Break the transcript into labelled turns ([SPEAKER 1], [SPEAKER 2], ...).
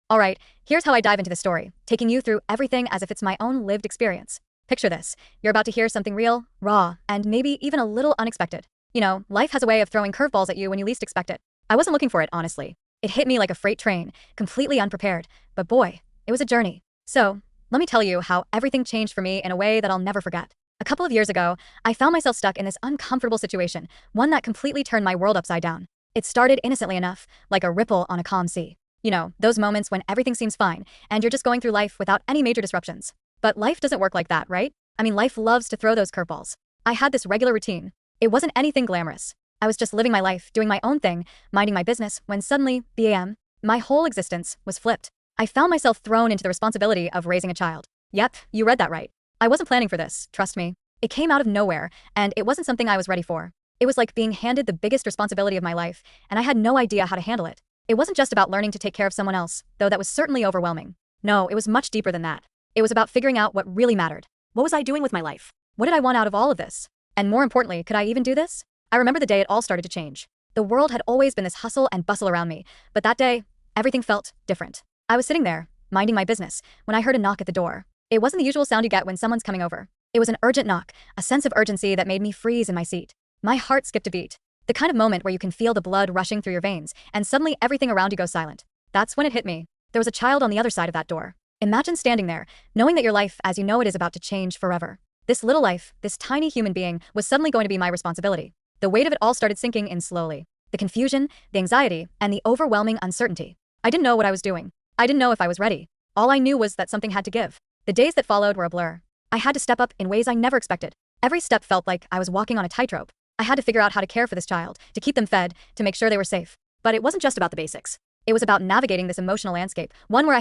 [SPEAKER 1] Alright, here's how I dive into the story, taking you through everything as if it's my own lived experience. Picture this. You're about to hear something real, raw, and maybe even a little unexpected. You know, life has a way of throwing curveballs at you when you least expect it. I wasn't looking for it, honestly. It hit me like a freight train, completely unprepared. But boy, it was a journey. So, let me tell you how everything changed for me in a way that I'll never forget. A couple of years ago, I found myself stuck in this uncomfortable situation, one that completely turned my world upside down. It started innocently enough, like a ripple on a calm sea. You know, those moments when everything seems fine, and you're just going through life without any major disruptions. But life doesn't work like that, right? I mean, life loves to throw those curveballs. I had this regular routine. It wasn't anything glamorous. I was just living my life, doing my own thing, minding my business, when suddenly, bam, my whole existence was flipped. I found myself thrown into the responsibility of raising a child. Yep, you read that right. I wasn't planning for this, trust me. It came out of nowhere, and it wasn't something I was ready for. It was like being handed the biggest responsibility of my life, and I had no idea how to handle it. It wasn't just about learning to take care of someone else, though that was certainly overwhelming. No, it was much deeper than that. It was about figuring out what really mattered. What was I doing with my life? What did I want out of all of this? And more importantly, could I even do this? I remember the day it all started to change. The world had always been this hustle and bustle around me, but that day, everything felt different. I was sitting there, minding my business, when I heard a knock at the door. It wasn't the usual sound you get when someone's coming over. It was an urgent knock, a sense of urgency that made me freeze in my seat. My heart skipped a beat. The kind of moment where you can feel the blood rushing through your veins, and suddenly everything around you goes silent. That's when it hit me. There was a child on the other side of that door. Imagine standing there, knowing that your life as you know it is about to change forever. This little life, this tiny human being, was suddenly going to be my responsibility. The weight of it all started sinking in slowly. The confusion, the anxiety, and the overwhelming uncertainty. I didn't know what I was doing. I didn't know if I was ready. All I knew was that something had to give. The days that followed were a blur. I had to step up in ways I never expected. Every step felt like I was walking on a tightrope. I had to figure out how to care for this child, to keep them fed, to make sure they were safe. But it wasn't just about the basics. It was about navigating this emotional landscape, one where I